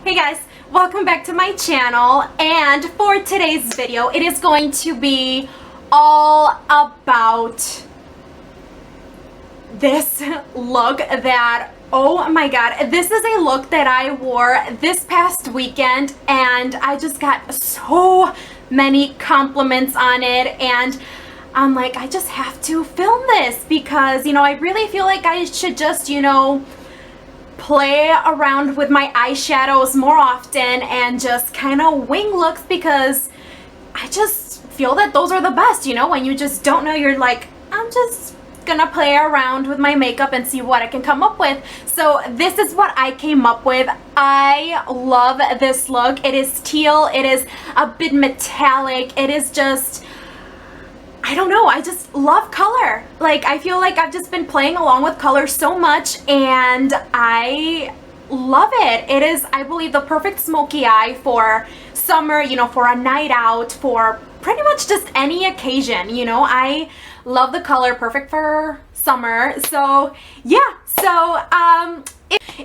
Hey guys, welcome back to my channel, and for today's video it is going to be all about this look that, oh my god, this is a look that I wore this past weekend and I just got so many compliments on it, and I'm like, I just have to film this because, I really feel like I should just, play around with my eyeshadows more often and just kind of wing looks, because I just feel that those are the best, when you just don't know, you're like, I'm just gonna play around with my makeup and see what I can come up with. So this is what I came up with. I love this look. It is teal, it is a bit metallic, it is just, I don't know, I just love color. Like, I feel like I've just been playing along with color so much and I love it. It is, I believe, the perfect smoky eye for summer, for a night out, for pretty much just any occasion. I love the color, perfect for summer. So yeah,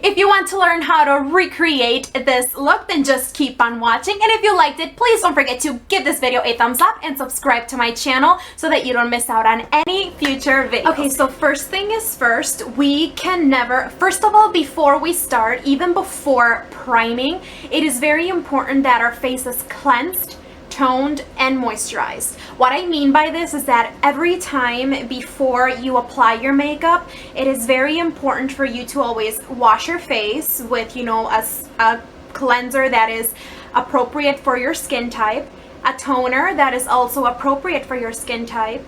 if you want to learn how to recreate this look, then just keep on watching. And if you liked it, please don't forget to give this video a thumbs up and subscribe to my channel so that you don't miss out on any future videos. Okay, so first thing is first, we can never, first of all, before we start, even before priming, it is very important that our face is cleansed, toned, and moisturized. What I mean by this is that every time before you apply your makeup, it is very important for you to always wash your face with, a cleanser that is appropriate for your skin type, a toner that is also appropriate for your skin type,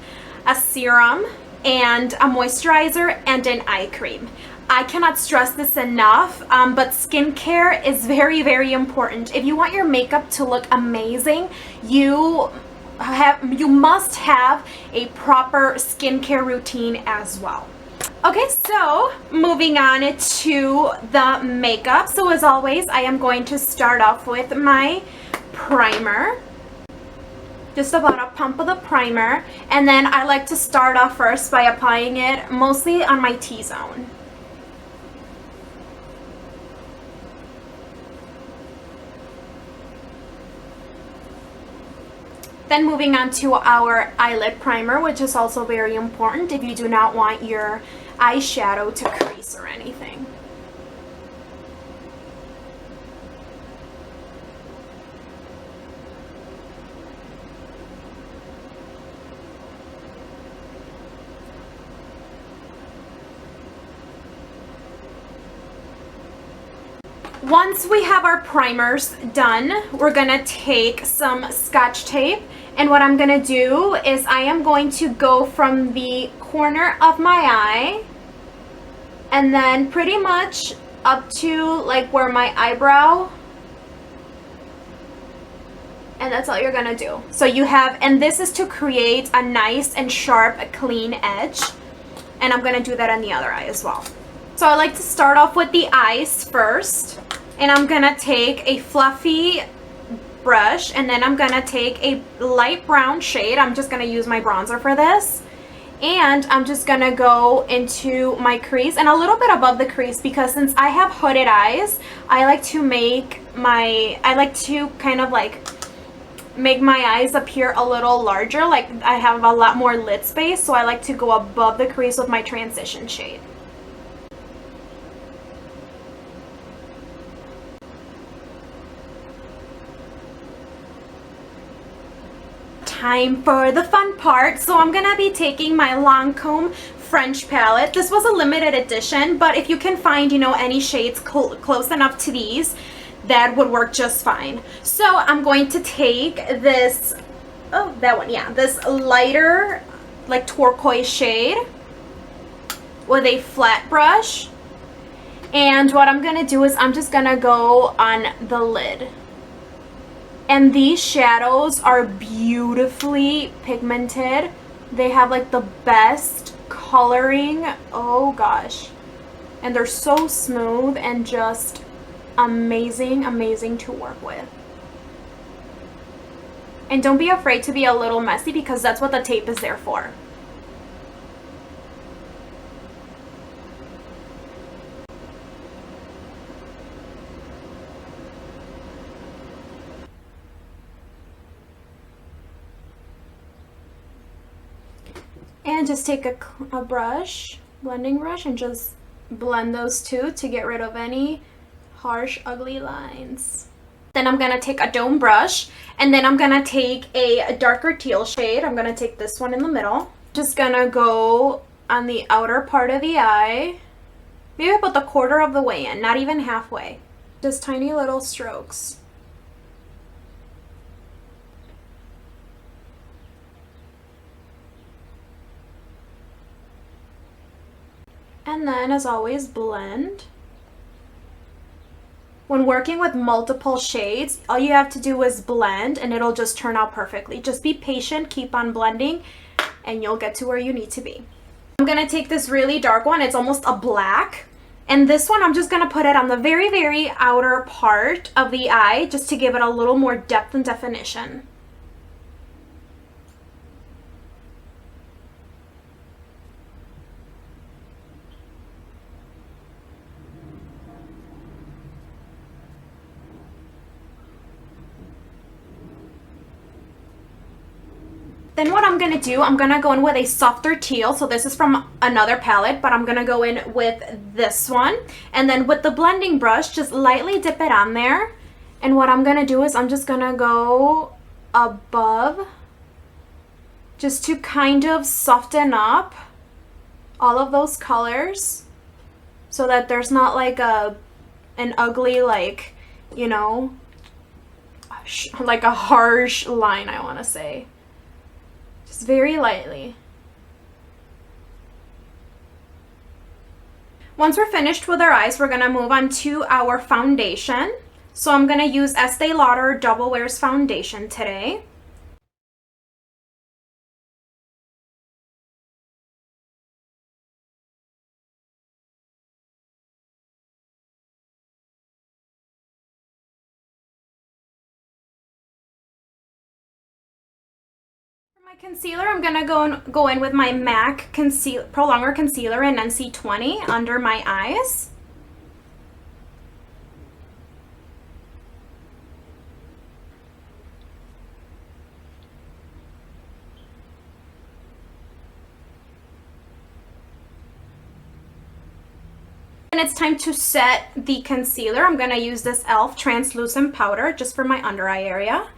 a serum, and a moisturizer, and an eye cream. I cannot stress this enough, but skincare is very, very important. If you want your makeup to look amazing, you must have a proper skincare routine as well. Okay, so moving on to the makeup. So as always, I am going to start off with my primer. Just about a pump of the primer, and then I like to start off first by applying it mostly on my T-zone. Then moving on to our eyelid primer, which is also very important if you do not want your eyeshadow to crease or anything. Once we have our primers done, we're gonna take some Scotch tape, and what I'm gonna do is I am going to go from the corner of my eye and then pretty much up to like where my eyebrow, and that's all you're gonna do. So you have, and this is to create a nice and sharp, clean edge, and I'm gonna do that on the other eye as well. So I like to start off with the eyes first, and I'm gonna take a fluffy brush, and then I'm gonna take a light brown shade. I'm just gonna use my bronzer for this, and I'm just gonna go into my crease and a little bit above the crease, because since I have hooded eyes, I like to kind of like make my eyes appear a little larger. Like, I have a lot more lid space, so I like to go above the crease with my transition shade. Time for the fun part. So I'm gonna be taking my Lancome French palette. This was a limited edition, but if you can find, any shades close enough to these, that would work just fine. So I'm going to take this, this lighter, like turquoise shade with a flat brush. And what I'm gonna do is I'm just gonna go on the lid. And these shadows are beautifully pigmented. They have like the best coloring. Oh gosh. And they're so smooth and just amazing, amazing to work with. And don't be afraid to be a little messy, because that's what the tape is there for. And just take a brush, blending brush, and just blend those two to get rid of any harsh, ugly lines. Then I'm gonna take a dome brush, and then I'm gonna take a darker teal shade. I'm gonna take this one in the middle. Just gonna go on the outer part of the eye, maybe about the quarter of the way in, not even halfway. Just tiny little strokes. And then, as always, blend. When working with multiple shades, all you have to do is blend and it'll just turn out perfectly. Just be patient, keep on blending, and you'll get to where you need to be. I'm gonna take this really dark one, it's almost a black, and this one I'm just gonna put it on the very, very outer part of the eye just to give it a little more depth and definition. Then what I'm gonna do, I'm gonna go in with a softer teal. So this is from another palette, but I'm gonna go in with this one. And then with the blending brush, just lightly dip it on there. And what I'm gonna do is I'm just gonna go above, just to kind of soften up all of those colors so that there's not like an ugly, like, you know, like a harsh line, I wanna say. Just very lightly. Once we're finished with our eyes, we're gonna move on to our foundation. So I'm gonna use Estee Lauder Double Wears Foundation today. For my concealer, I'm gonna go in with my MAC Prolonger Concealer in NC20 under my eyes. And it's time to set the concealer. I'm gonna use this e.l.f. translucent powder just for my under eye area.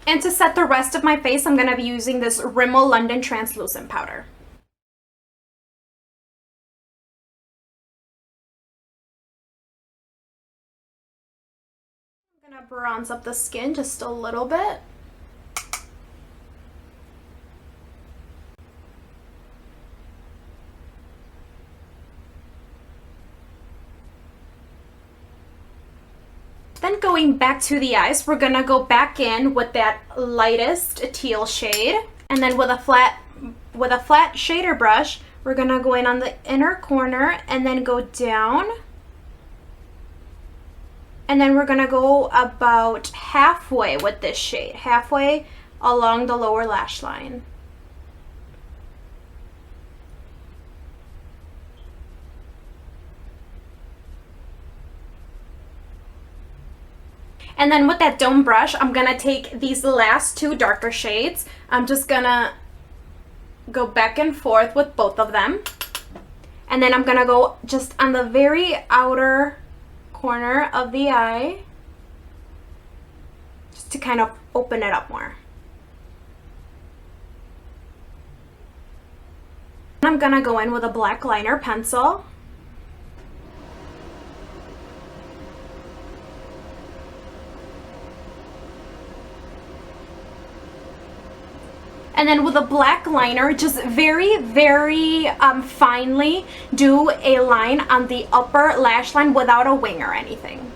And to set the rest of my face, I'm gonna be using this Rimmel London translucent powder. I'm gonna bronze up the skin just a little bit. Then going back to the eyes, we're gonna go back in with that lightest teal shade, and then with a flat shader brush, we're gonna go in on the inner corner and then go down, and then we're gonna go about halfway with this shade, halfway along the lower lash line. And then with that dome brush, I'm gonna take these last two darker shades. I'm just gonna go back and forth with both of them. And then I'm gonna go just on the very outer corner of the eye, just to kind of open it up more. I'm gonna go in with a black liner pencil. And then with a black liner, just very, very finely do a line on the upper lash line without a wing or anything.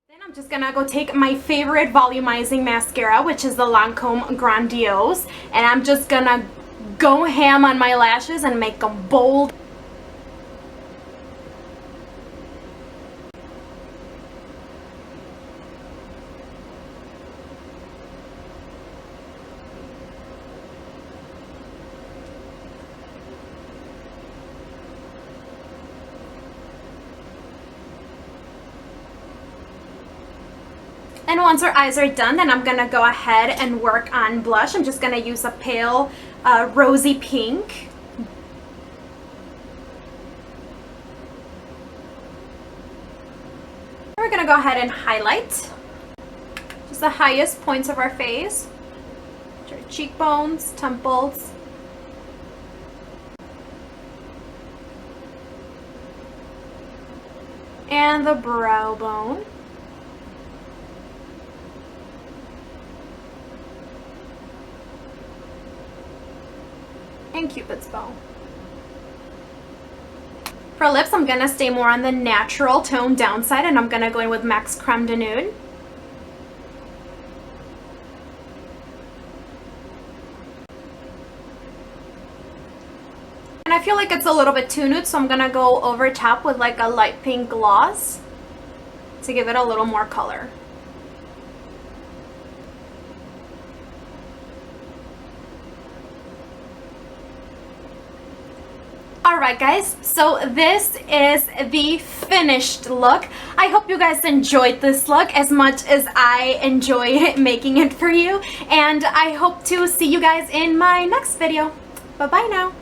Then I'm just gonna go take my favorite volumizing mascara, which is the Lancome Grandiose, and I'm just gonna go ham on my lashes and make them bold. And once our eyes are done, then I'm gonna go ahead and work on blush. I'm just gonna use a pale rosy pink. And we're gonna go ahead and highlight just the highest points of our face. Our cheekbones, temples. And the brow bone. And Cupid's bow. For lips, I'm gonna stay more on the natural tone downside, and I'm gonna go in with MAC's Creme de Nude. And I feel like it's a little bit too nude, so I'm gonna go over top with like a light pink gloss to give it a little more color. Alright guys, so this is the finished look. I hope you guys enjoyed this look as much as I enjoy making it for you. And I hope to see you guys in my next video. Bye-bye now.